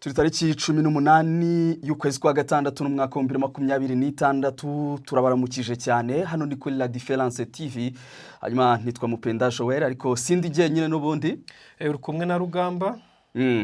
turi tariki 18 y'ukwezi kwa gatandatu mu mwaka wa 2026 turabaramukije cyane hano ni kuri La Différence TV. Hanyuma nitwa Mupenda Joel ariko sindi giye nyine n'ubundi uri kumwe na Rugamba.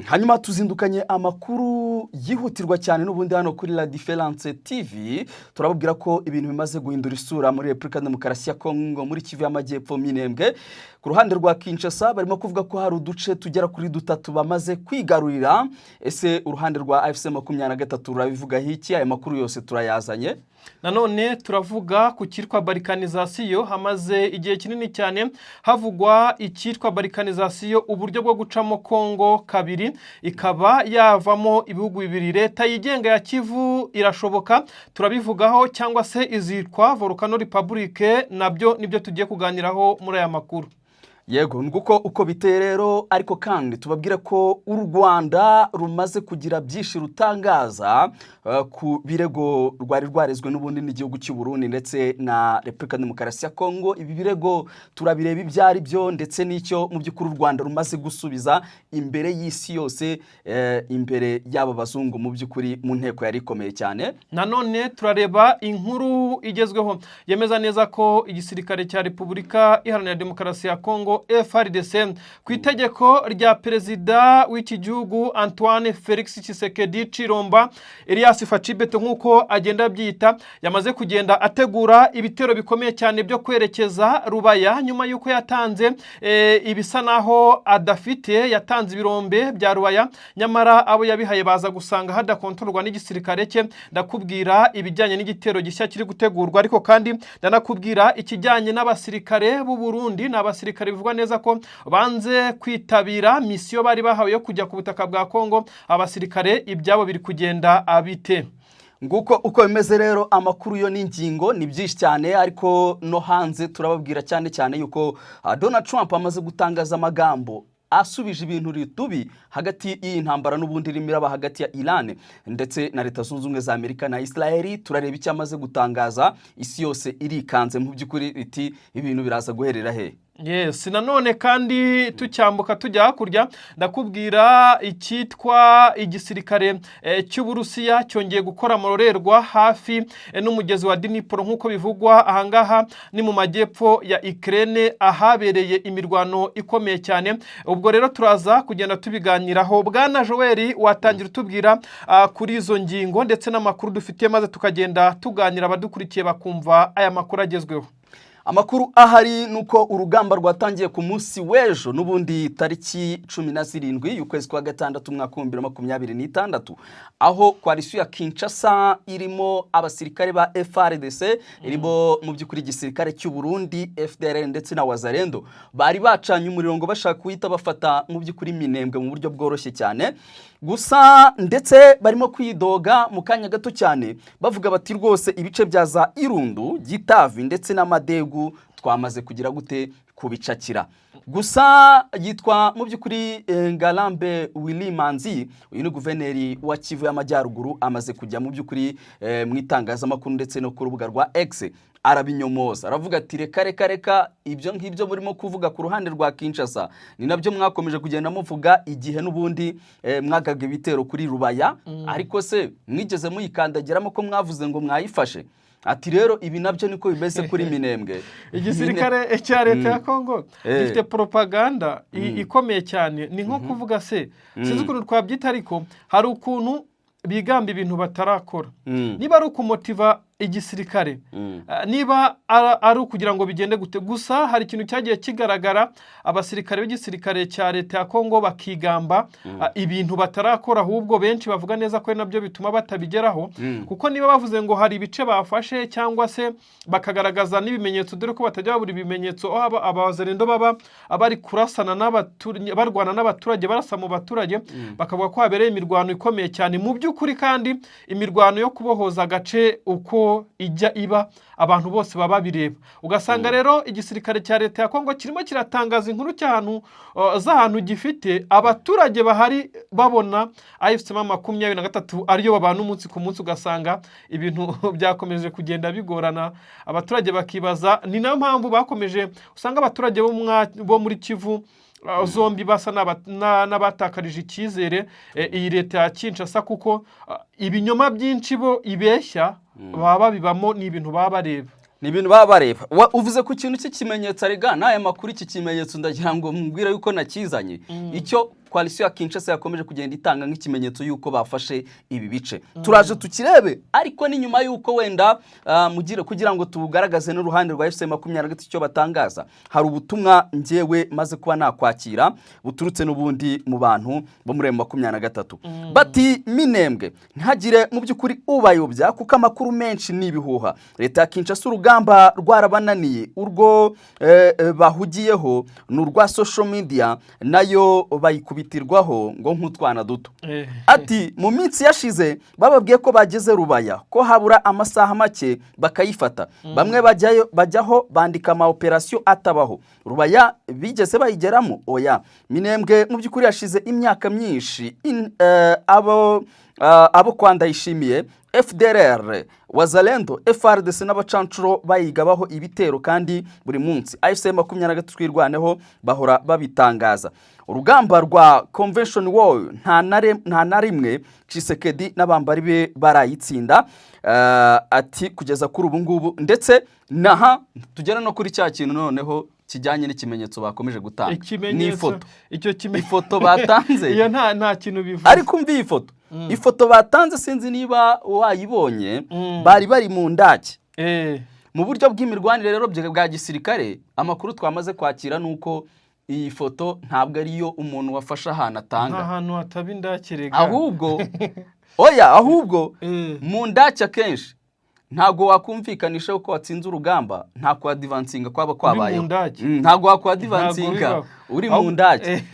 Hanyuma tuzindukanye amakuru yihutirwa cyane n'ubundi hano kuri La Différence TV. Turababwira ko ibintu bimaze guhindura isura muri Republika Demokarasi ya Kongo muri Kivu y'Amajyepfo Minembwe. Ku ruhande rwa Kinshasa barimo kuvuga ko hari uduce tugera kuri dutatu bamaze kwigarurira. Ese uruhande rwa AFC 23 rurabivuga hiki? Aya makuru yose turayazanye. Nanone turavuga ku cyitwa balkanizasiyo. Hamaze igihe kinini cyane havugwa icyitwa balkanizasiyo, uburyo bwo gucamo Kongo kabiri ikaba yavamo ibihugu bibiri. Leta yigenga ya Kivu irashoboka, turabivugaho, cyangwa se izitwa Volcano Republic, nabyo nibyo tugiye kuganiraho muri aya makuru. Yego nguko uko biteye rero, ariko kandi tubabwira ko u Rwanda rumaze kugira byinshi rutangaza ku birego rwari rwarezwe n'ubundi n'igihugu cy'u Burundi ndetse na Republika Demokarasi ya Kongo. Ibi birego turabireba ibyari byo ndetse n'icyo mu by'ukuri u Rwanda rumaze gusubiza imbere y'isi yose, imbere y'aba bazungu mu by'ukuri mu nteko yari ikomeye cyane. Nanone turareba inkuru igezweho yemeza neza ko igisirikare cya Repubulika Iharanira Demokarasi ya Kongo FARDC ku itegeko rya perezida w'iki gihugu Antoine Felix Tshisekedi Chilomba, Elias Fachibeto nk'uko agenda byita, yamaze kugenda ategura ibitero bikomeye cyane byo kwerekeza Rubaya nyuma y'uko yatanze ibisa naho adafite, yatanze ibirombe bya Rubaya, nyamara abo yabihaye baza gusanga hadakontorwa n'igisirikare cye. Ndakubwira ibijyanye n'igitero gishya kiri gutegurwa, ariko kandi ndanakubwira ikijyanye n'abasirikare b'u Burundi. N'abasirikare bivugwa neza ko banze kwitabira misiyo bari bahawe yo kujya ku butaka bwa Kongo. Abasirikare ibyabo biri kugenda abite. Nguko uko bimeze rero, amakuru yo n'ingingo ni byinshi cyane, ariko no hanze turababwira cyane cyane yuko Donald Trump amaze gutangaza amagambo asubije ibintu ritubi hagati y'intambara n'ubundi irimo iraba hagati ya Iran ndetse na Leta Zunze Ubumwe za Amerika na Israel. Turareba icyo amaze gutangaza, isi yose irikanze mu by'ukuri iti ibintu biraza guherera he. Yes, nanone kandi tucyambuka tujya hakurya, ndakubwira icyitwa igisirikare cy'Uburusiya cyongeye gukora amororerwa hafi n'umugezi wa Dnipro nk'uko bivugwa. Ahangaha ni mu majyepfo ya Ukraine ahabereye imirwano ikomeye cyane. Ubwo rero turaza kugenda tubiganiraho. Bwana Joel, watangira utubwira kuri izo ngingo ndetse n'amakuru dufitiye, maze tukagenda tuganira abadukurikiye bakumva aya makuru agezweho. Amakuru ahari nuko urugamba rwatangiye ku munsi w'ejo n'ubundi tariki 17 y'ukwezi kwa gatandatu mwaka wa 2026, aho koalisiyo ya Kinshasa irimo abasirikare ba FARDC, irimo mu by'ukuri igisirikare cy'u Burundi FDLR ndetse na Wazalendo, bari bacanye umuriro ngo bashaka kuhita bafata mu by'ukuri Minembwe mu buryo bworoshye cyane. Gusa ndetse barimo kwidoga mu kanya gato cyane bavuga bati rwose ibice bya za Irundu, Gitavi ndetse n'Amadegu twamaze kugira gute kubicakira. Gusa yitwa mu by'ukuri Ngarambe Willy Manzi, uyu ni guverineri wa Kivu y'Amajyaruguru, amaze kujya mu by'ukuri mu itangazamakuru ndetse no ku rubuga rwa X arabinyomoza, aravuga ati reka ibyo ngibyo burimo kuvuga ku ruhande rwa Kinshasa ni nabyo mwakomeje kugenda muvuga igihe n'ubundi mwagaga ibitero kuri Rubaya, ariko se mwigeze muyikandagiramo ko mwavuze ngo mwayifashe. Ati rero ibi nabyo niko bimeze kuri Minembwe. Igisirikare cya Leta ya Kongo gifite propaganda ikomeye cyane. Ni nko kuvuga se sinzi ukuntu twabyita, ariko hari ukuntu bigamba ibintu batarakora. Niba ari ukumotiva igisirikare, niba ari ukugira ngo bigende gute. Gusa hari ikintu cyagiye kigaragara, abasirikare b'igisirikare cya Leta ya Kongo bakigamba ibintu batarakora, ahubwo benshi bavuga neza ko nabyo bituma batabigeraho. Kuko niba bavuze ngo hari ibice bafashe cyangwa se bakagaragaza n'ibimenyetso, dore ko batajya babura ibimenyetso, abazalendo baba abari kurasana barwana n'abaturage, barasa mu baturage, bakavuga ko habereye imirwano ikomeye cyane. Mu by'ukuri kandi imirwano yo kubohoza agace uko ijya iba, abantu bose baba bireba. Ugasanga rero igisirikare cya Leta ya Kongo kirimo kiratangaza inkuru z'ahantu gifite, abaturage bahari babona AFC 23 ariyo babana umunsi ku munsi. Ugasanga ibintu byakomeje kugenda bigorana, abaturage bakibaza. Ni nayo mpamvu bakomeje usanga abaturage bo muri Kivu zombi basa n'abatakarije icyizere iyi leta ya Kinshasa, kuko ibinyoma byinshi bo ibeshya baba babibamo, ni ibintu baba bareba. Ni ibintu baba bareba. Uvuze ku kintu cy'ikimenyetso arega, n'aya makuru iki kimenyetso ndagira ngo mbwira yuko nakizanye. Icyo koalisiyo ya Kinshasa yakomeje kugenda itanga nk'ikimenyetso yuko bafashe ibi bice. Turaje tukirebe, ariko ni nyuma yuko wenda kugira ngo tugaragaze n'uruhande rwa FC23 icyo batangaza. Hari ubutumwa njyewe maze kuba nakwakira buturutse n'ubundi mu bantu bo muri M23. Bati Minembwe ntihagire mu by'ukuri ubayobya kuko amakuru menshi nibihuha. Leta ya Kinshasa urugamba rwarabananiye, urwo bahugiyeho n'urwa social media nayo bayikubitirwaho ngo nk'utwana duto. Ati mu minsi yashize bababwiye ko bageze Rubaya, ko habura amasaha make bakayifata. Bamwe bajyaho bandika ama operation atabaho. Rubaya bigeze bayigeramo? Oya. Minembwe mu by'ukuri yashize imyaka myinshi abo kwa Ndayishimiye, FDLR, Wazalendo, FRDC n'abacancuro bayigabaho ibitero kandi buri munsi. FC23 twirwaneho bahora babitangaza. Urugamba rwa Convention War nta na rimwe Tshisekedi n'abambari be barayitsinda. Ati kugeza kuri ubu ngubu, ndetse naha tugera no kuri cya kintu noneho kijyanye n'ikimenyetso bakomeje gutanga. Ni ifoto. Ifoto batanze. Iyo nta kintu bivuze. Ariko mvi ifoto. Ifoto batanze sinzi niba wayibonye, bari mu ndake. Mu buryo bw'imirwanire rero bwa gisirikare, amakuru twamaze kwakira nuko iyi foto ntabwo ariyo umuntu wafasha ahantu atanga. Ahantu hataba indakirega. Ahubwo mu ndake akenshi ntago wakumvikanisha uko watsinze urugamba, nta kwa advancinga kwaba kwabayeho. Ntago wakwa advancinga uri mu ndake.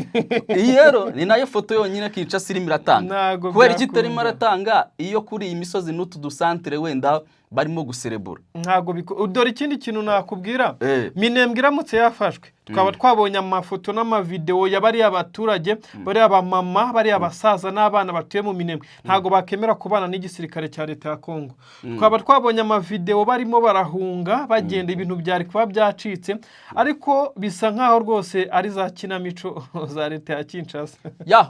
Iyi rero ni nayo foto yonyine Kinshasa irimo iratanga. Kubera ikitarimo aratanga iyo kuri iyi misozi n'utu dusantere wenda barimo guserebura. Ntago dore ikindi kintu nakubwira, Minembwe iramutse yafashwe twaba twabonye amafoto n'amavideo ya bari abaturage, bari abamama, bari abasaza n'abana batuye mu Minembwe, ntago bakemera kubana n'igisirikare cya leta ya Kongo. Twaba twabonye amavideo barimo barahunga bagenda, ibintu byari kuba byacitse, ariko bisa nkaho rwose ari za kinamico za leta ya Kinshasa.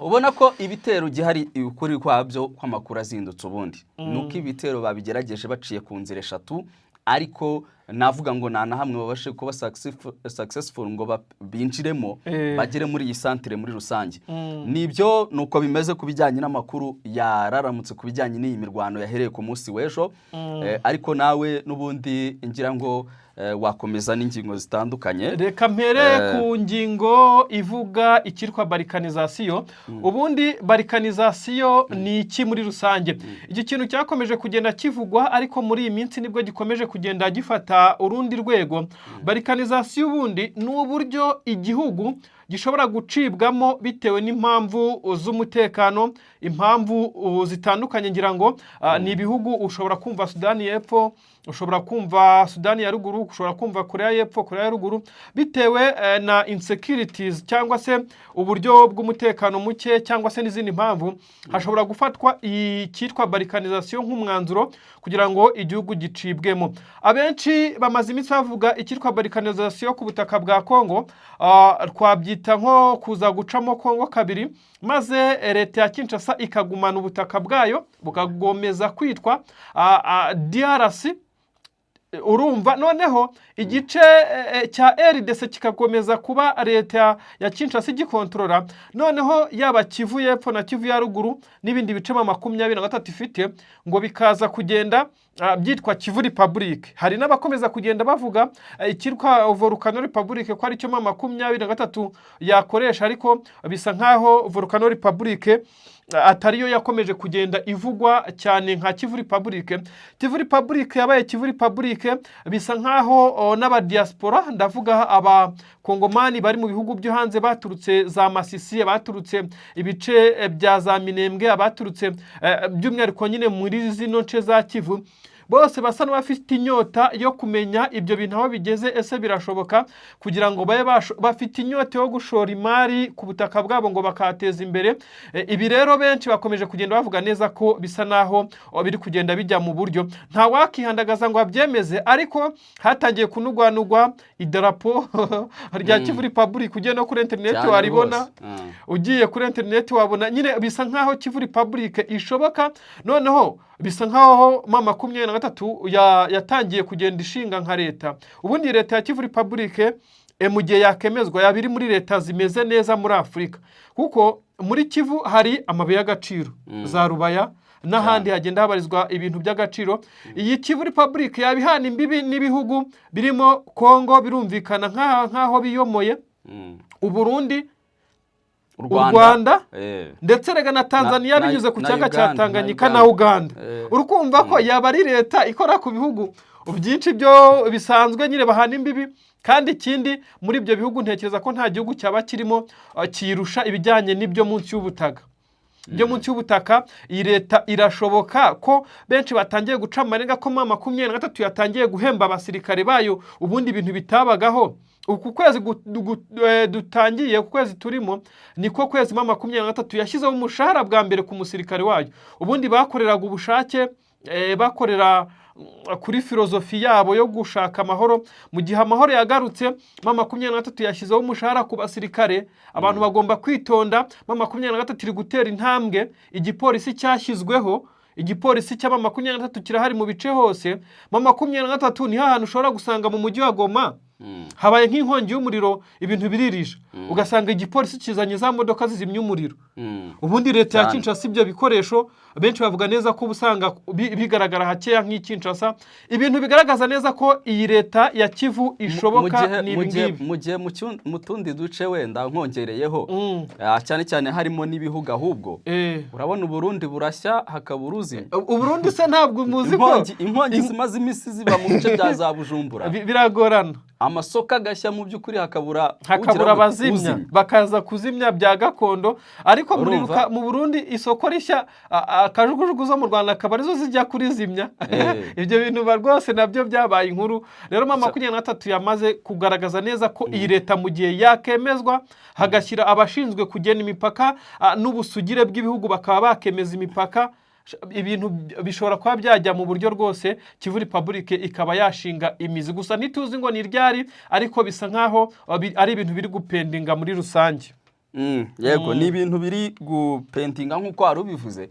Ubona ko ibitero gihari ukuri kwabyo kw'amakuru azindutse ubundi. Nuko ibitero babigerageje baciye ku nzira eshatu, ariko navuga ngo nta na hamwe babashe kuba successful ngo binjiremo bagere muri iyi santere muri rusange. Nibyo nuko bimeze kubijyanye n'amakuru yararamutse kubijyanye n'iyi mirwano yahereye ku munsi w'ejo. Ariko nawe n'ubundi ngira ngo wakomeza n'ingingo zitandukanye. Reka mpere ku ngingo ivuga ikitwa balkanization. Ubundi balkanization ni iki muri rusange? Iki kintu cyakomeje kugenda kivugwa, ariko muri iyi minsi nibwo gikomeje kugenda gifata urundi rwego. Balkanization ubundi ni uburyo igihugu gishobora gucibwamo bitewe n'impamvu z'umutekano, impamvu zitandukanye. Ngira ngo ni ibihugu ushobora kumva Sudani y'Epfo, ushobora kumva Sudani ya ruguru, ushobora kumva Korea y'Epfo, Korea ya ruguru, bitewe na insecurities cyangwa se uburyo bw'umutekano muke cyangwa se n'izindi mpamvu, hashobora gufatwa ikitwa balkanization nk'umwanzuro kugira ngo igihugu gicibwemo. Abenshi bamaze iminsi bavuga ikitwa balkanization ku butaka bwa Kongo, twabyita nko kuza gucamo Kongo kabiri, maze leta ya Kinshasa ikagumana ubutaka bwayo bukagomeza kwitwa DRC. Urumva noneho igice cya RDC kikagomeza kuba leta ya Kinshasa igikontorora, noneho yaba Kivu y'Epfo na Kivu ya ruguru n'ibindi bice 23 ifite ngo bikaza kugenda byitwa Kivu Republic. Hari n'abakomeza kugenda bavuga ikirwa Volcano Republic ko ari cyo 23 yakoresha, ariko bisa nkaho Volcano Republic atariyo yakomeje kugenda ivugwa cyane nka Kivu Republic. Kivu Republic yabaye Kivu Republic bisa nkaho n'aba diaspora, ndavuga aba Kongomani bari mu bihugu byo hanze baturutse za Masisi, baturutse ibice bya za Minembwe, abaturutse by'umwihariko nyine muri zino nce za Kivu, bose basa n'abafite inyota yo kumenya ibyo bintu aho bigeze, ese birashoboka kugira ngo babe bafite inyota yo gushora imari ku butaka bwabo ngo bakateza imbere. Ibi rero benshi bakomeje kugenda bavuga neza ko bisa naho biri kugenda bijya mu buryo, nta wakihandagaza ngo abyemeze, ariko hatangiye kunugwanugwa idarapo rya Kivu Republic. Ugiye no kuri internet waribona, ugiye kuri internet wabona nyine bisa nkaho Kivu Republic ishoboka. Noneho bisa nkaho M23 yatangiye kugenda ishinga nka leta. Ubundi leta ya Kivu Republic mu gihe yakemezwa yabiri muri leta zimeze neza muri Afurika, kuko muri Kivu hari amabuye y'agaciro za Rubaya n'ahandi hagenda habarizwa ibintu by'agaciro. Iyi Kivu Republic yabihana imbibi n'ibihugu birimo Kongo, birumvikana nkaho biyomoye, Uburundi, u Rwanda ndetse rega na Tanzania binyuze ku kiyaga cya Tanganyika na Uganda. Urukumva ko yaba ari leta ikora ku bihugu byinshi byo bisanzwe nyine bahana imbibi. Kandi ikindi muri ibyo bihugu ntekereza ko nta gihugu cyaba kirimo kirusha ibijyanye n'ibyo munsi y'ubutaka. Byo munsi y'ubutaka iyi leta irashoboka ko benshi batangiye guca amarenga ko M23 yatangiye guhemba abasirikare bayo ubundi ibintu bitabagaho. Uku kwezi dutangiye, ku kwezi turimo niko kwezi M23 yashyizeho umushahara bwa mbere ku musirikare wayo. Ubundi bakoreraga ubushake, bakorera kuri filozofi yabo yo gushaka amahoro. Mu gihe amahoro yagarutse, M23 yashyizeho umushahara ku basirikare. Abantu bagomba kwitonda, M23 iri gutera intambwe. Igipolisi cyashyizweho, igipolisi cya M23 kirahari mu bice hose. M23 ni hahantu ushobora gusanga mu mujyi wa Goma habaye nk'inkongi y'umuriro, ibintu biririje, ugasanga igipolisi kizanye za modoka zizimya umuriro. Ubundi leta ya Kinshasa ibyo bikoresho benshi bavuga neza ko ubusanga bigaragara hakeya nk'Kinshasa. Ibintu bigaragaza neza ko iyi leta ya Kivu ishoboka n'ibingibi. Mu gihe mu tundi duce wenda nkongereyeho cyane cyane harimo n'ibihugu, ahubwo urabona Uburundi burashya hakaba uruzi. Uburundi se ntabwo muzi ko inkongi zimaze imisi ziba mu bice bya za Bujumbura, biragorana. Amasoko agashya mu by'ukuri hakabura abazimya, bakaza kuzimya bya gakondo. Ariko mu Burundi isoko rishya, akajugujugu zo mu Rwanda akaba arizo zijya kurizimya. Ibyo bintu rwose nabyo byabaye inkuru. Rero M23 yamaze kugaragaza neza ko iyi leta mu gihe yakemezwa, hagashyira abashinzwe kugena imipaka n'ubusugire bw'ibihugu bakaba bakemeza imipaka, ibintu bishobora kuba byajya mu buryo rwose Kivu Republic ikaba yashinga imizi. Gusa ntituzi ngo ni ryari, ariko bisa nkaho ari ibintu biri gupendinga muri rusange. Yego, ni ibintu biri gupendinga nk'uko wari ubivuze.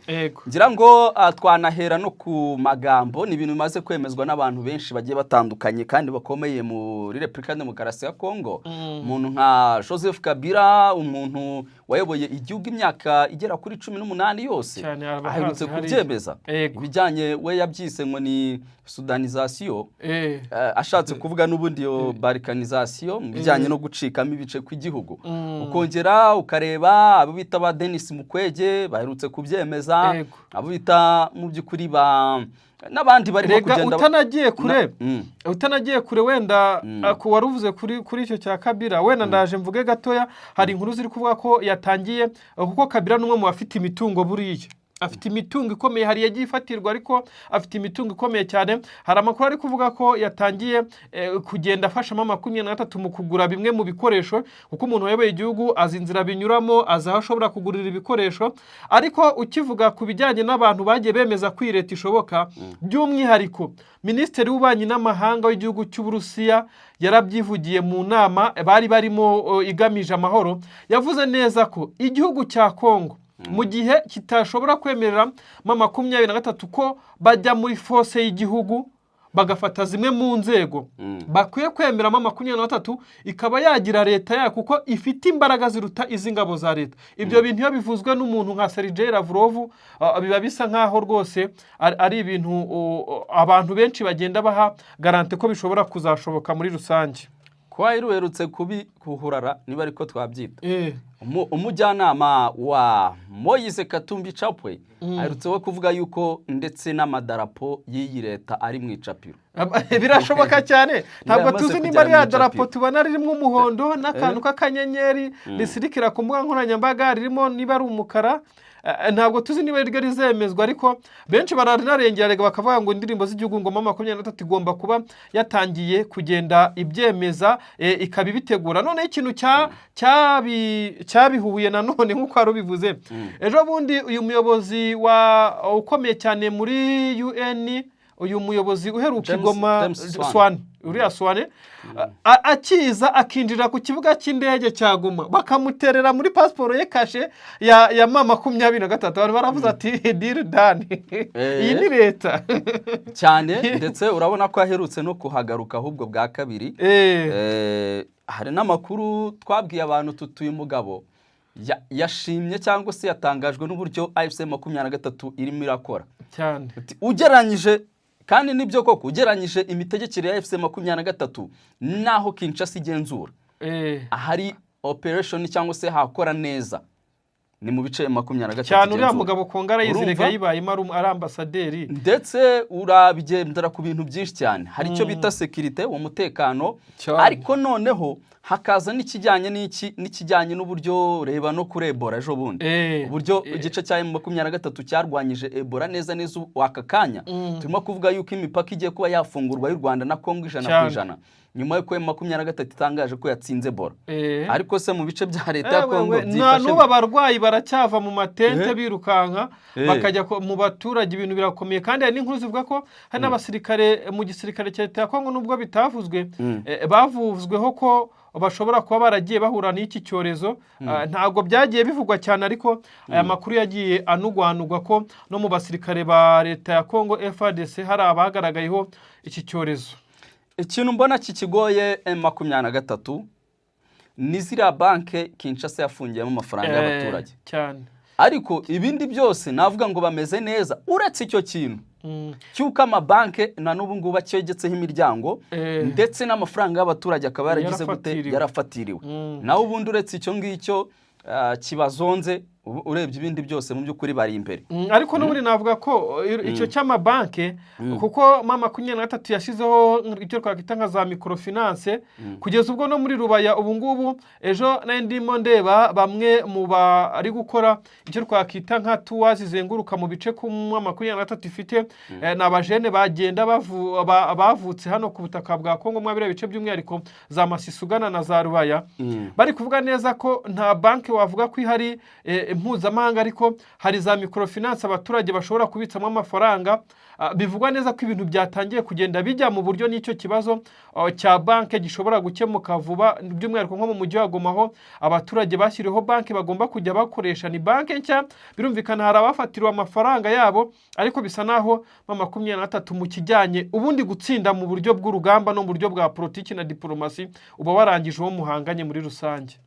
Ngira ngo twanahera no ku magambo. Ni ibintu bimaze kwemezwa n'abantu benshi bagiye batandukanye kandi bakomeye muri Repubulika ya Demokarasi ya Kongo. Umuntu nka Joseph Kabila, umuntu wayoboye igihugu imyaka igera kuri 18 yose, aherutse kubyemeza. Ibijyanye we yabyise ngo ni sudanization, ashatse kuvuga n'ubundi yo balkanization mu bijyanye no gucikamo ibice kw'igihugu. Ukongera ukareba abo bita ba Denis Mukwege baherutse kubyemeza, abo bita mu by'ukuri n'abandi barimo kugenda. Utanagiye kure wenda ku waruvuze kuri icyo cya Kabila, wenda ndaje mvuge gatoya. Hari inkuru ziri kuvuga ko yatangiye, kuko Kabila n'umwe mu bafite imitungo buriya. Afite imitungo ikomeye, hari yagiye ifatirwa, ariko afite imitungo ikomeye cyane. Hari amakuru ari kuvuga ko yatangiye kugenda afasha M23 mu kugura bimwe mu bikoresho, kuko umuntu wayoboye igihugu azi inzira binyuramo, azi aho ashobora kugurira ibikoresho. Ariko ukivuga ku bijyanye n'abantu bagiye bemeza ko iyi leta ishoboka, by'umwihariko Minisitiri w'Ububanyi n'Amahanga w'igihugu cy'Uburusiya yarabyivugiye mu nama bari barimo igamije amahoro. Yavuze neza ko igihugu cya Kongo mu gihe kitashobora kwemerera M23 ko bajya muri force y'igihugu bagafata zimwe mu nzego, bakwiye kwemera M23 ikaba yagira leta yayo, kuko ifite imbaraga ziruta izi ngabo za leta. Ibyo bintu iyo bivuzwe n'umuntu nka Sergei Lavrov, biba bisa nkaho rwose ari ibintu abantu benshi bagenda baha garante ko bishobora kuzashoboka muri rusange. Kwa iruherutse kuhurara niba ariko twabyita. Umujyanama wa Moise Katumbi Chapwe aherutse we kuvuga yuko ndetse n'amadarapo y'iyi leta ari mu icapiro. Birashoboka cyane, ntabwo tuzi niba ari ya darapo tubona ririmo umuhondo n'akantu k'akanyenyeri risirikira ku mbuga nkoranyambaga, ririmo niba ari umukara. ntabwo tuzi niba ryo rizemezwa, ariko benshi baranarengera bakavuga ngo indirimbo z'igihugu ngoma 23 igomba kuba yatangiye kugenda ibyemeza, ikaba ibitegura. None ikintu cyabihuye nanone nk'uko wari ubivuze, ejo bundi uyu muyobozi ukomeye cyane muri UN, uyu muyobozi uheruka igoma Swane akiza akinjira ku kibuga cy'indege cya Goma, bakamuterera muri pasiporo ye kashe ya mama 23. Abantu baravuze ati deal done. Iyi ni leta cyane, ndetse urabona ko aherutse no kuhagaruka ahubwo bwa kabiri. Hari n'amakuru twabwiye abantu tutuye umugabo yashimye cyangwa se yatangajwe n'uburyo AFC 23 irimo irakora cyane, ugereranyije kandi nibyo koko, ugereranyije imitegekere ya AFC 23 naho Kinshasa igenzura, ahari operation cyangwa se hakora neza ni mu bice 23 cyane. Uriya mugabo Kongara yizirega yibayemo ari ambasaderi, ndetse urabigendera ku bintu byinshi cyane. Hari icyo bita security, umutekano, ariko noneho hakaza n'ikijyanye n'ikijyanye n'uburyo reba no kuri Ebola ejo bundi, uburyo igice cya 23 cyarwanyije Ebola neza neza. Waka kanya turimo kuvuga yuko imipaka igiye kuba yafungurwa y'u Rwanda na Kongo 100%, nyuma yuko 23 itangaje ko yatsinze Ebola. Ariko se mu bice bya leta ya Kongo n'ubu abarwayi baracyava mu matente birukanka bakajya mu baturage, ibintu birakomeye. Kandi hari n'inkuru zivuga ko hari n'abasirikare mu gisirikare cya leta ya Kongo, nubwo bitavuzwe, bavuzweho ko bashobora kuba baragiye bahura n'iki cyorezo. Ntabwo byagiye bivugwa cyane, ariko aya makuru yagiye anugwanugwa ko no mu basirikare ba leta ya Kongo FARDC hari abagaragayeho iki cyorezo. Ikintu mbona kikigoye M23 ni ziriya banke Kinshasa yafungiyemo amafaranga y'abaturage cyane, ariko ibindi byose navuga ngo bameze neza, uretse icyo kintu cyuko amabanke na n'ubu ngubu acyegetseho imiryango, ndetse n'amafaranga y'abaturage akaba yaragize gute, yarafatiriwe. Naho ubundi uretse icyo ngicyo kibazonze, urebye ibindi byose mu by'ukuri bari imbere. Ariko n'ubundi navuga ko icyo cy'amabanke, kuko mama 23 yashizeho icyo twakwita nka za microfinance, kugeza ubwo no muri Rubaya ubu ngubu, ejo ndimo ndeba bamwe mu bari gukora icyo twakwita nka tours zizenguruka mu bice ku mama 23 ifite, n'abajene bagenda bavutse hano ku butaka bwa Kongo mwabira bice by'umwihariko za Masisugana na za Rubaya, bari kuvuga neza ko nta banke wavuga ko ihari mpuzamahanga, ariko hari za microfinance abaturage bashobora kubitsamo amafaranga. Bivugwa neza ko ibintu byatangiye kugenda bijya mu buryo n'icyo kibazo cya banke gishobora gukemuka vuba, by'umwihariko nko mu mujyi wa Goma aho abaturage bashyiriweho banke bagomba kujya bakoresha. Ni banke nshya, birumvikana hari abafatiriwe amafaranga yabo, ariko bisa naho mama 23 mu kijyanye ubundi gutsinda mu buryo bw'urugamba no mu buryo bwa politiki na diplomasi uba warangije uwo muhanganye muri rusange.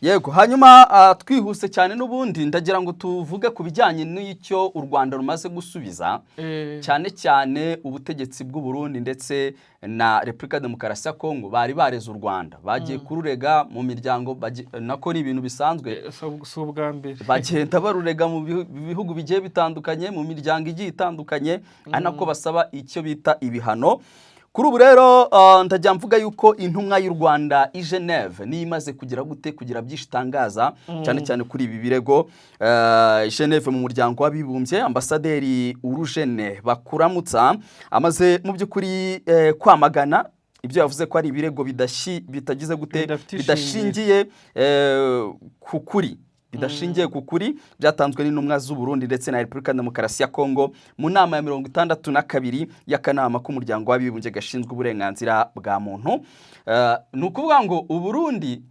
Yego, hanyuma twihuse cyane n'ubundi ndagira ngo tuvuge ku bijyanye n'icyo u Rwanda rumaze gusubiza, cyane cyane ubutegetsi bw'u Burundi ndetse na Republika Demokarasi ya Kongo bari bareze u Rwanda, bagiye kururega mu miryango, nako ni ibintu bisanzwe, bagenda barurega mu bihugu bigiye bitandukanye, mu miryango igiye itandukanye, anako basaba icyo bita ibihano. Kuri ubu rero ndajya mvuga yuko intumwa y'u Rwanda i Geneve ni imaze kugira gute, kugira byinshi tangaza cyane cyane kuri ibi birego. Geneve mu muryango w'abibumbye, ambasaderi Urujene Bakuramutsa amaze mu by'ukuri kwamagana ibyo yavuze ko ari ibirego bitagize gute, bidashingiye ku kuri, bidashingiye ku kuri, byatanzwe n'intumwa z'u Burundi ndetse na Republika Demokarasi ya Kongo mu nama ya 62 y'akanama k'umuryango w'abibumbye gashinzwe uburenganzira bwa muntu. Ni ukuvuga ngo u Burundi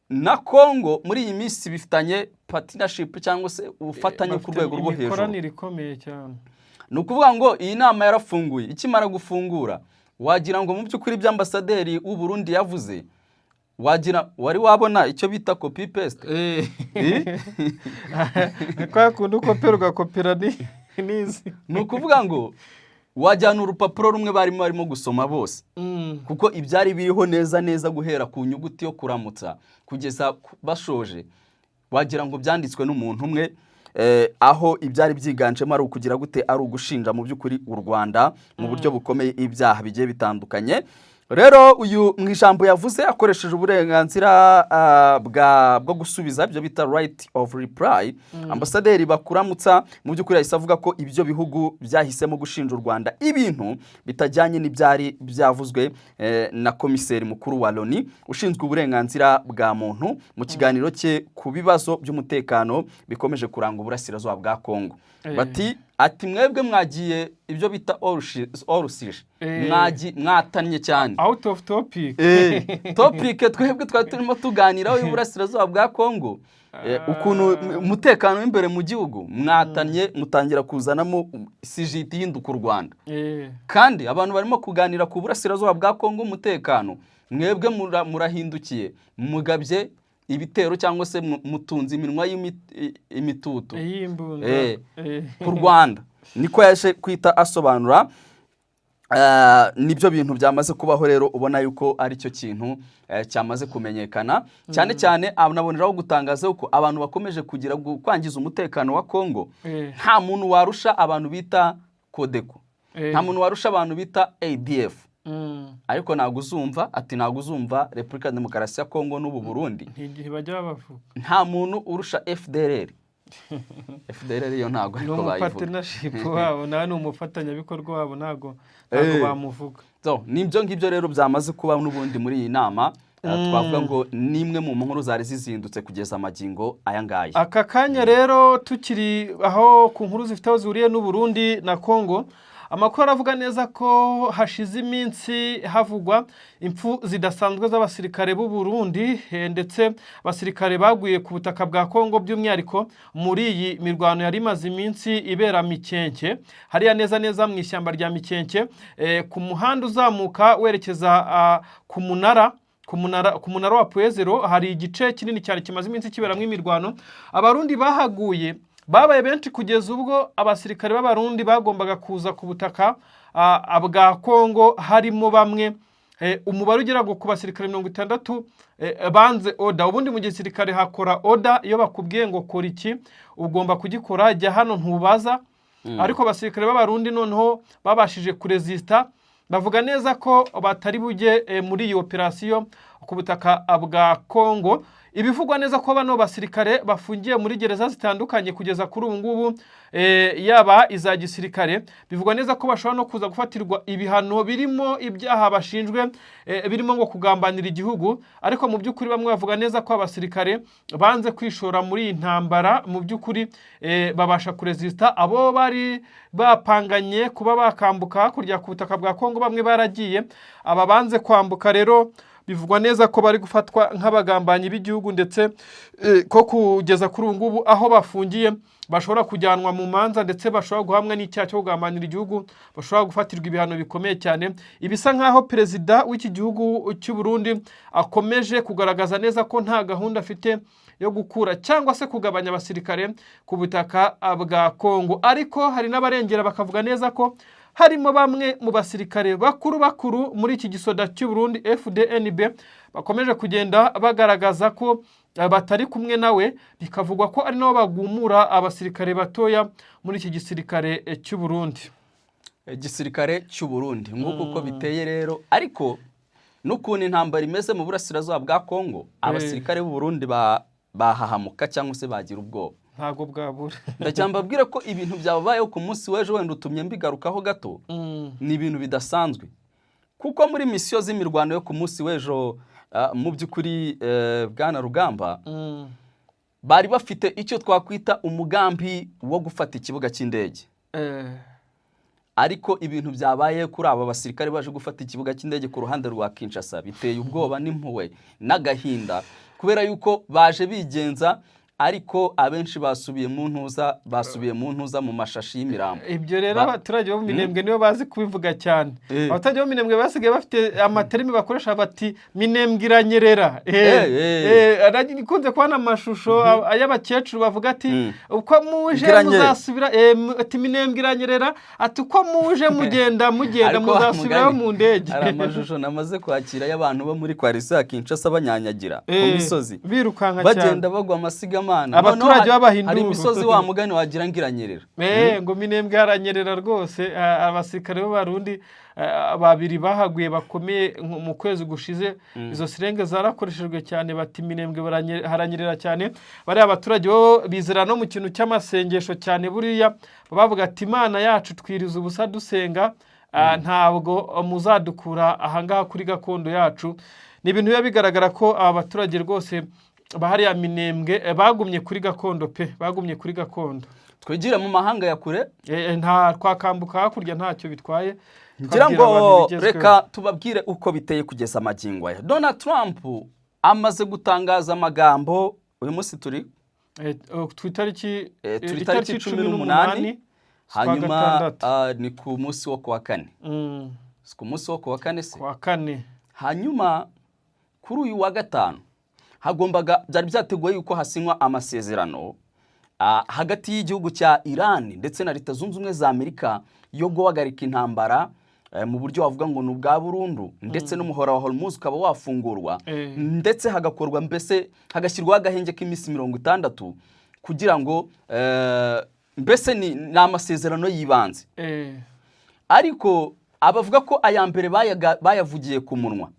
na Kongo muri iyi minsi bifitanye partnership cyangwa se ubufatanye ku rwego rwo hejuru, imikoranire ikomeye cyane. Ni ukuvuga ngo iyi nama yarafunguye, ikimara gufungura wagira ngo mu by'ukuri by'ambasaderi w'u Burundi yavuze, wagira wari wabona icyo bita copy paste. Kwa kundi ukopera ugakopera nizi. Ni ukuvuga ngo wajyana urupapuro rumwe barimo gusoma bose, kuko ibyari biriho neza neza guhera ku nyuguti yo kuramutsa kugeza bashoje, wagira ngo byanditswe n'umuntu umwe, aho ibyari byiganjemo ari ukugira gute, ari ugushinja mu by'ukuri u Rwanda mu buryo bukomeye ibyaha bigiye bitandukanye. rero uyu mu ijambo yavuze akoresheje uburenganzira bwo gusubiza ibyo bita right of reply, ambasaderi Bakuramutsa mu by'ukuri yahise avuga ko ibyo bihugu byahisemo gushinja u Rwanda ibintu bitajyanye n'ibyari byavuzwe na komiseri mukuru wa Loni ushinzwe uburenganzira bwa muntu mu kiganiro cye ku bibazo by'umutekano bikomeje kuranga uburasirazuba bwa Kongo. Ati mwebwe mwagiye ibyo bita orusije mwatanye cyane out of topic topic twebwe twari turimo tuganiraho y'uburasirazuba bwa Kongo, ukuntu umutekano w'imbere mu gihugu mwatanye mutangira kuzanamo sijiti y'induka u Rwanda, kandi abantu barimo kuganira ku burasirazuba bwa Kongo umutekano, mwebwe murahindukiye mugabye ibitero cyangwa se mutunze iminwa y'imitutu ku Rwanda. Niko yaje kwita asobanura. Nibyo bintu byamaze kubaho rero, ubona yuko ari cyo kintu cyamaze kumenyekana cyane cyane. Aboneraho gutangaza uko abantu bakomeje kugira kwangiza umutekano wa Kongo. Nta muntu warusha abantu bita Kodeko, nta muntu warusha abantu bita ADF, ariko ntabwo uzumva Repubulika Demokarasi ya Kongo n'ubu Burundi ntigihe bajya bavuga, nta muntu urusha FDLR. FDLR yo ntabwo ariko bayivuga, no partnership wabo ni umufatanyabikorwa wabo, ntabwo bamuvuga. Nibyo ngibyo rero byamaze kuba n'ubundi muri iyi nama. Twavuga ngo nimwe mu nkuru zari zizindutse kugeza amagingo aya ngaya. Aka kanya rero tukiri aho ku nkuru zifite aho zihuriye n'u Burundi na Kongo, amakuru aravuga neza ko hashize iminsi havugwa impfu zidasanzwe z'abasirikare b'u Burundi, ndetse abasirikare baguye ku butaka bwa Kongo, by'umwihariko muri iyi mirwano yari imaze iminsi ibera Mikenke, hariya neza mu ishyamba rya Mikenke, ku muhanda uzamuka werekeza ku munara wa Puezero. Hari igice kinini cyane kimaze iminsi kiberamo imirwano. Abarundi bahaguye babaye benshi kugeza ubwo abasirikare b'abarundi bagombaga kuza ku butaka bwa Kongo, harimo bamwe umubare ugera ku basirikare 60 banze oda. Ubundi mu gisirikare hakora oda, iyo bakubwiye ngo kora iki ugomba kugikora, jya hano ntubaza. Ariko abasirikare b'abarundi noneho babashije kuresista, bavuga neza ko batari bujye muri iyi operasiyo ku butaka bwa Kongo. Ibivugwa neza ko bano basirikare bafungiye muri gereza zitandukanye kugeza kuri ubu ngubu, yaba iza gisirikare. Bivugwa neza ko bashobora no kuza gufatirwa ibihano birimo ibyaha bashinjwe, birimo ngo kugambanira igihugu. Ariko mu by'ukuri bamwe bavuga neza ko abasirikare banze kwishora muri iyi ntambara, mu by'ukuri babasha kuresista. Abo bari bapanganye kuba bakambuka hakurya ku butaka bwa Kongo bamwe baragiye, aba banze kwambuka rero bivugwa neza ko bari gufatwa nk'abagambanyi b'igihugu, ndetse ko kugeza kuri ubu ngubu aho bafungiye bashobora kujyanwa mu manza, ndetse bashobora guhamwa n'icyaha cyo kugambanira igihugu, bashobora gufatirwa ibihano bikomeye cyane. Ibisa nk'aho perezida w'iki gihugu cy'u Burundi akomeje kugaragaza neza ko nta gahunda afite yo gukura cyangwa se kugabanya abasirikare ku butaka bwa Kongo. Ariko hari n'abarengera bakavuga neza ko harimo bamwe mu basirikare bakuru muri iki gisoda cy'u Burundi FDNB bakomeje kugenda bagaragaza ko batari kumwe nawe, bikavugwa ko ari nabo bagumura abasirikare batoya muri iki gisirikare cy'u Burundi. Igisirikare cy'u Burundi nguko uko biteye rero, ariko n'ukuntu intambara imeze mu burasirazuba bwa Kongo, abasirikare b'u Burundi bahahamuka cyangwa se bagira ubwoba. Ntago bwabura. Ndacyambabwira ko ibintu byabayeho ku munsi w'ejo, wenda utumye mbigarukaho gato, ni ibintu bidasanzwe. Kuko muri misiyo z'imirwano yo ku munsi w'ejo, mu by'ukuri bwana Rugamba, bari bafite icyo twakwita umugambi wo gufata ikibuga cy'indege. Ariko ibintu byabaye kuri aba basirikare baje gufata ikibuga cy'indege ku ruhande rwa Kinshasa biteye ubwoba n'impuhwe n'agahinda, kubera yuko baje bigenza, ariko abenshi basubiye mu ntuza mu mashashi y'imirambo. Ibyo rero abaturage bo mu Minembwe nibo bazi kubivuga cyane. Abaturage bo mu Minembwe basigaye bafite amaterimi bakoresha bati Minembwe iranyerera. Ikunze kubona amashusho y'abakecuru bavuga ati uko muje muzasubira, ati Minembwe iranyerera, ati uko muje mugenda muzasubirayo mu ndege. Ari amashusho namaze kwakira y'abantu bo muri Coalition ya Kinshasa banyanyagira ku misozi, birukanka cyane, bagenda bagwa amasigama mana abaturage b'abahindura hari imisozi wa mugani wagira ngo iranyerera ngo Minembwe yaranyerera rwose. Abasirikare b'Abarundi babiri bahaguye bakomeye mu kwezi gushize. Izo sirenge zarakoreshejwe cyane, bati Minembwe haranyerera cyane. Bari abaturage bo bizera no mu kintu cy'amasengesho cyane, buriya bavuga ati Imana yacu twiriza ubusa dusenga, ntabwo muzadukura ahangaha kuri gakondo yacu. Ni ibintu biba bigaragara ko aba baturage rwose bahariya Minembwe bagumye kuri gakondo pe, bagumye kuri gakondo. Twigira mu mahanga ya kure nta twakambuka hakurya ntacyo bitwaye. Ngira ngo reka tubabwire uko biteye kugeza amagingo aya. Donald Trump amaze gutangaza amagambo uyu munsi turi itariki 18 hanyuma ni ku munsi wo kuwa kane. Ku munsi wo kuwa kane se? Kuwa kane. Hanyuma kuri uyu wa gatanu hagombaga byari byateguwe yuko hasinywa amasezerano hagati y'igihugu cya Iran ndetse na Leta Zunze Ubumwe za Amerika yo guhagarika intambara mu buryo wavuga ngo ni ubwa burundu, ndetse n'umuhora wa Hormuz ukaba wafungurwa, ndetse hagakorwa mbese hagashyirwaho agahenge k'iminsi 60 kugira ngo mbese ni amasezerano y'ibanze. Ariko abavuga ko aya mbere bayavugiye ku munwa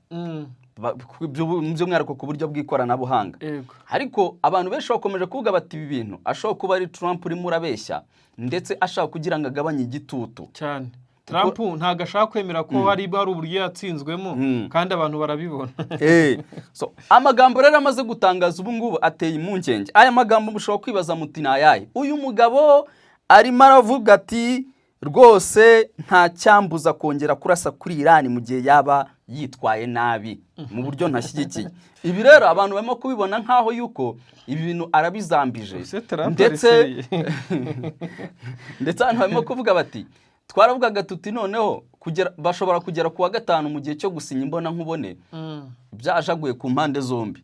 by'umwihariko ku buryo bw'ikoranabuhanga. Ariko abantu benshi bakomeje kuvuga bati ibi bintu ashobora kuba ari Trump urimo urabeshya, ndetse ashaka kugira ngo agabanye igitutu cyane. Trump ntago ashaka kwemera ko hari uburyo yatsinzwemo, kandi abantu barabibona. So amagambo rero amaze gutangaza ubu ngubu ateye impungenge. Aya magambo mushobora kwibaza muti nayahe? Uyu mugabo arimo aravuga ati rwose nta cyambuza kongera kurasa kuri Iran mu gihe yaba yitwaye nabi mu buryo ntashyigikiye. Ibi rero abantu barimo kubibona nkaho yuko ibi bintu arabizambije, ndetse abantu barimo kuvuga bati twaravugaga tuti noneho bashobora kugera kuwa gatanu mu gihe cyo gusinya imbona nkubone byajaguye ku mpande zombi.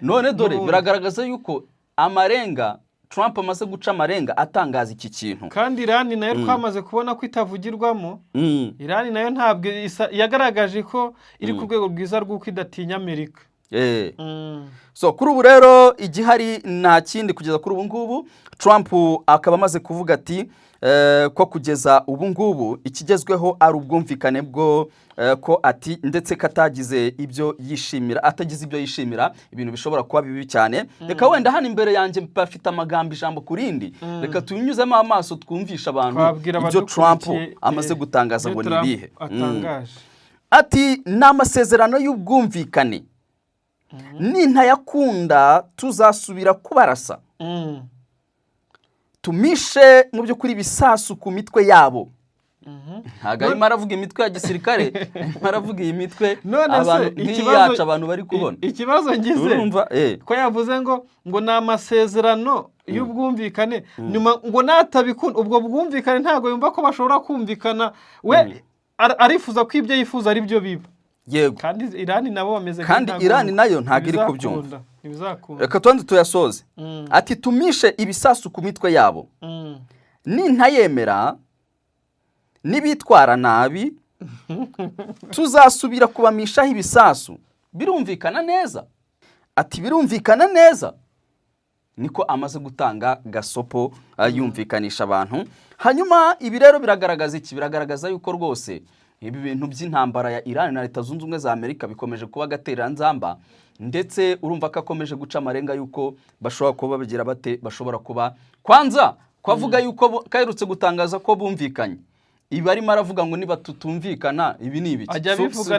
None dore biragaragaza yuko amarenga Trump amaze guca amarenga atangaza iki kintu. Kandi Iran nayo twamaze kubona ko itavugirwamo. Iran nayo ntabwo yagaragaje ko iri ku rwego rwiza rw'uko idatinya Amerika. So kuri ubu rero igihari nta kindi kugeza kuri ubu ngubu. Trump akaba amaze kuvuga ati ko kugeza ubu ngubu ikigezweho ari ubwumvikane bwo ko ati ndetse katagize ibyo yishimira, atagize ibyo yishimira, ibintu bishobora kuba bibi cyane. Reka wenda hano imbere yanjye bafite amagambo ijambo kurindi, reka tunyuzemo amaso twumvisha abantu ibyo Trump amaze gutangaza ngo nibihe. Ati n'amasezerano y'ubwumvikane nintayakunda tuzasubira kubarasa, tumishe mu by'ukuri bisasu ku mitwe yabo. Ntago arimo aravuga imitwe ya gisirikare, aravuga iyi mitwe nk'iyacu abantu bari kubona. Ikibazo ngize ko yavuze ngo n'amasezerano y'ubwumvikane, nyuma ngo natabikunda ubwo bwumvikane ntago yumva ko bashobora kumvikana, we arifuza ko ibyo yifuza ari byo biba. Yego, kandi Iran nabo bameze kandi Iran nayo ntago iri kubyumva. Reka tubanze tuyasoze. Ati tumishe ibisasu ku mitwe yabo, nintayemera nibitwara nabi tuzasubira kubamishaho ibisasu. Birumvikana neza. Ati birumvikana neza. Niko amaze gutanga gasopo yumvikanisha abantu. Hanyuma ibi rero biragaragaza iki? Biragaragaza yuko rwose ibi bintu by'intambara ya Iran na Leta Zunze Ubumwe za Amerika bikomeje kuba gatereranzamba, ndetse urumva ko akomeje guca amarenga yuko bashobora kuba bagira bate, bashobora kuba kwanza kwavuga yuko kaherutse gutangaza ko bumvikanye. Ibi arimo aravuga ngo niba tutumvikana ibi ni ibiki,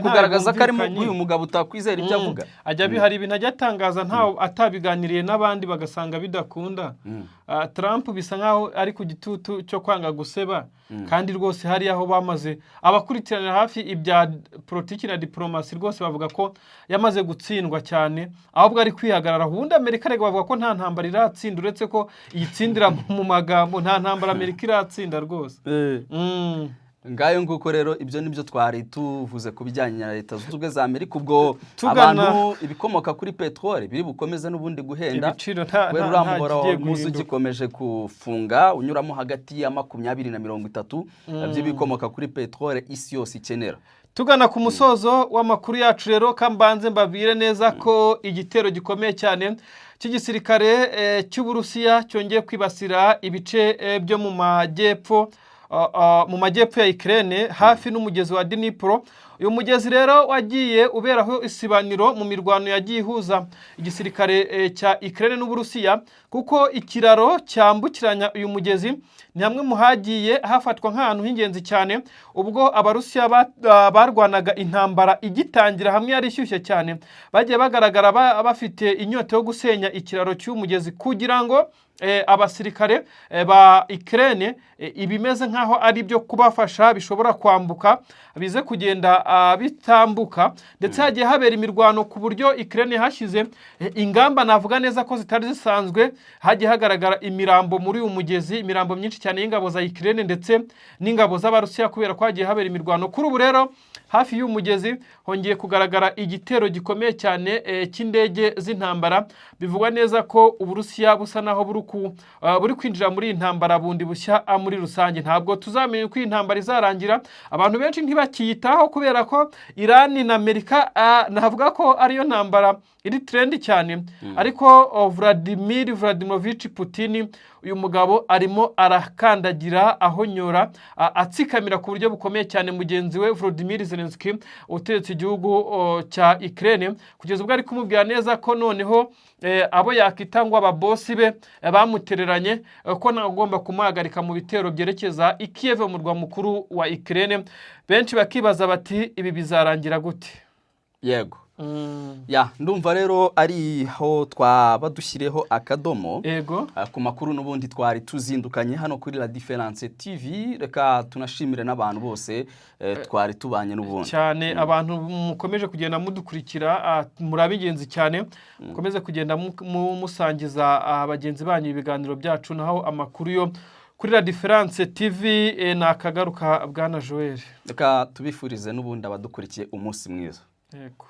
kugaragaza ko arimo uyu mugabo utakwizera ibyo avuga. Ajya bihari ibintu ajya atangaza ntaho atabiganiriye n'abandi bagasanga bidakunda. Trump bisa nkaho ari ku gitutu cyo kwanga guseba, kandi rwose hari aho bamaze abakurikiranira hafi ibya politiki na diplomasi rwose bavuga ko yamaze gutsindwa cyane, ahubwo ari kwihagarara. Ubundi Amerika rego bavuga ko nta ntambara iratsinda, uretse ko iyitsindira mu magambo. Nta ntambara Amerika iratsinda rwose. ngayo nguko rero ibyo nibyo twari tuvuze ku bijyanye na Leta Zunze Ubumwe za Amerika, ubwo abantu ibikomoka kuri petrole biri bukomeze n'ubundi guhenda kubera uramuhora muzi gikomeje kufunga unyuramo hagati ya 20 na 30 by'ibikomoka kuri petrole isi yose ikenera. Tugana ku musozo w'amakuru yacu rero kambanze mbabwire neza ko igitero gikomeye cyane cy'igisirikare cy'Uburusiya cyongeye kwibasira ibice byo mu majyepfo ya Ukraine hafi n'umugezi wa Dnipro. Uyu mugezi rero wagiye uberaho isibaniro mu mirwano yagiye ihuza igisirikare cya Ukraine n'Uburusiya, kuko ikiraro cyambukiranya uyu mugezi ni hamwe mu hagiye hafatwa nk'ahantu h'ingenzi cyane ubwo Abarusiya barwanaga intambara igitangira, hamwe yari ishyushye cyane. Bagiye bagaragara bafite inyota yo gusenya ikiraro cy'umugezi kugira ngo abasirikare ba Ukraine ibimeze nkaho ari byo kubafasha bishobora kwambuka bize kugenda bitambuka, ndetse hagiye habera imirwano ku buryo Ukraine hashize ingamba navuga neza ko zitari zisanzwe. Hagiye hagaragara imirambo muri uyu mugezi, imirambo myinshi cyane y'ingabo za Ukraine ndetse n'ingabo z'Abarusiya kubera ko hagiye habera imirwano. Kuri ubu rero hafi y'uyu mugezi hongeye kugaragara igitero gikomeye cyane cy'indege z'intambara. Bivugwa neza ko Uburusiya busa naho buri kwinjira muri intambara bundi bushya muri rusange. Ntabwo tuzamenye uko intambara izarangira, abantu benshi ntibakiyitaho kubera ko Iran na Amerika navuga ko ariyo ntambara iri trend cyane, ariko Vladimir Vladimirovich Putin uyu mugabo arimo arakandagira ahonyora atsikamira ku buryo bukomeye cyane mugenzi we Volodymyr Zelensky utegetse igihugu cya Ukraine, kugeza ubwo ari kumubwira neza ko noneho abo yakitangwa ababosi be bamutereranye ko ntagomba kumuhagarika mu bitero byerekeza i Kiev mu murwa mukuru wa Ukraine. Benshi bakibaza bati ibi bizarangira gute? Yego. Ya ndumva rero ari ho twaba dushyireho akadomo ku makuru n'ubundi twari tuzindukanye hano kuri La Difference TV. Reka tunashimire n'abantu bose twari tubanye n'ubundi cyane, abantu mukomeje kugenda mudukurikira muri abigenzi cyane, mukomeze kugenda musangiza abagenzi banyu ibiganiro byacu, naho amakuru yo kuri La Difference TV nakagaruka bwana Joel. Reka tubifurize n'ubundi abadukurikiye umunsi mwiza. Yego.